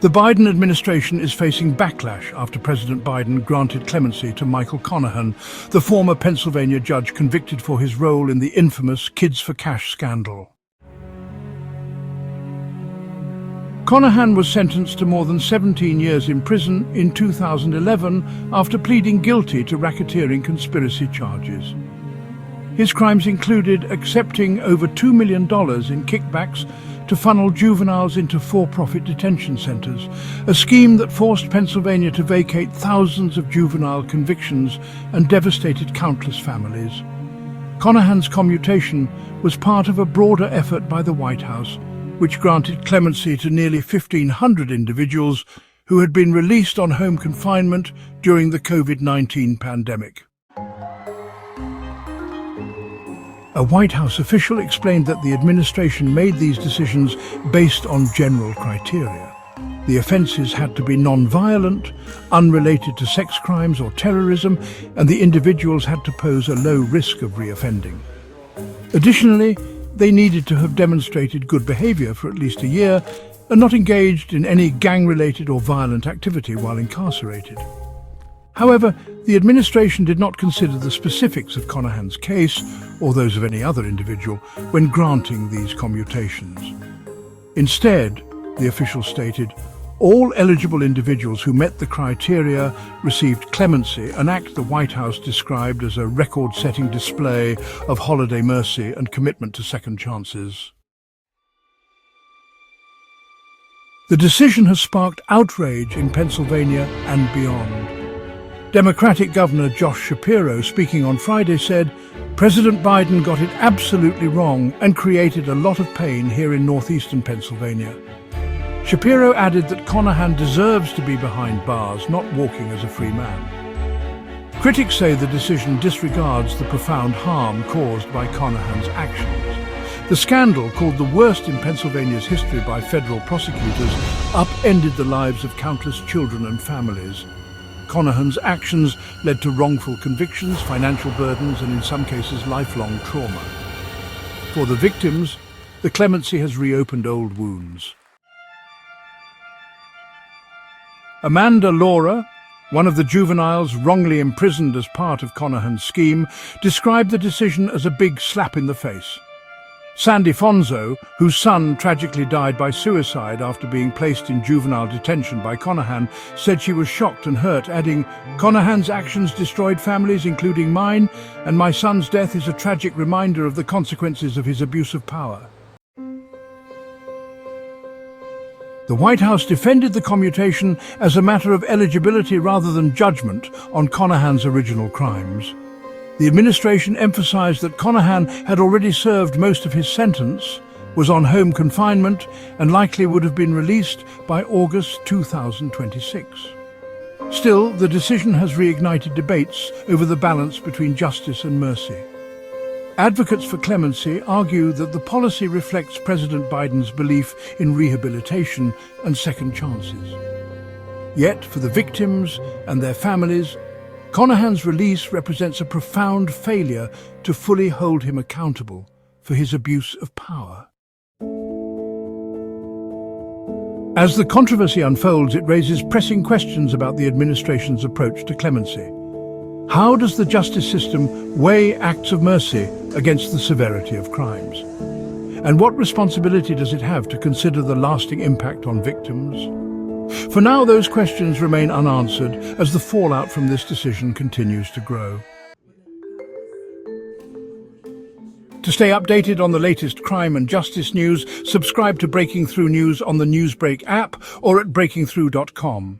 The Biden administration is facing backlash after President Biden granted clemency to Michael Conahan, the former Pennsylvania judge convicted for his role in the infamous Kids for Cash scandal. Conahan was sentenced to more than 17 years in prison in 2011 after pleading guilty to racketeering conspiracy charges. His crimes included accepting over $2 million in kickbacks to funnel juveniles into for-profit detention centers, a scheme that forced Pennsylvania to vacate thousands of juvenile convictions and devastated countless families. Conahan's commutation was part of a broader effort by the White House, which granted clemency to nearly 1,500 individuals who had been released on home confinement during the COVID-19 pandemic. A White House official explained that the administration made these decisions based on general criteria. The offences had to be non-violent, unrelated to sex crimes or terrorism, and the individuals had to pose a low risk of reoffending. Additionally, they needed to have demonstrated good behaviour for at least a year and not engaged in any gang-related or violent activity while incarcerated. However, the administration did not consider the specifics of Conahan's case or those of any other individual when granting these commutations. Instead, the official stated, all eligible individuals who met the criteria received clemency, an act the White House described as a record-setting display of holiday mercy and commitment to second chances. The decision has sparked outrage in Pennsylvania and beyond. Democratic Governor Josh Shapiro, speaking on Friday, said, "President Biden got it absolutely wrong and created a lot of pain here in northeastern Pennsylvania." Shapiro added that Conahan deserves to be behind bars, not walking as a free man. Critics say the decision disregards the profound harm caused by Conahan's actions. The scandal, called the worst in Pennsylvania's history by federal prosecutors, upended the lives of countless children and families. Conahan's actions led to wrongful convictions, financial burdens, and in some cases lifelong trauma. For the victims, the clemency has reopened old wounds. Amanda Laura, one of the juveniles wrongly imprisoned as part of Conahan's scheme, described the decision as a big slap in the face. Sandy Fonzo, whose son tragically died by suicide after being placed in juvenile detention by Conahan, said she was shocked and hurt, adding, "Conahan's actions destroyed families, including mine, and my son's death is a tragic reminder of the consequences of his abuse of power." The White House defended the commutation as a matter of eligibility rather than judgment on Conahan's original crimes. The administration emphasized that Conahan had already served most of his sentence, was on home confinement, and likely would have been released by August 2026. Still, the decision has reignited debates over the balance between justice and mercy. Advocates for clemency argue that the policy reflects President Biden's belief in rehabilitation and second chances. Yet, for the victims and their families, Conahan's release represents a profound failure to fully hold him accountable for his abuse of power. As the controversy unfolds, it raises pressing questions about the administration's approach to clemency. How does the justice system weigh acts of mercy against the severity of crimes? And what responsibility does it have to consider the lasting impact on victims? For now, those questions remain unanswered as the fallout from this decision continues to grow. To stay updated on the latest crime and justice news, subscribe to Breaking Through News on the Newsbreak app or at breakingthrough.com.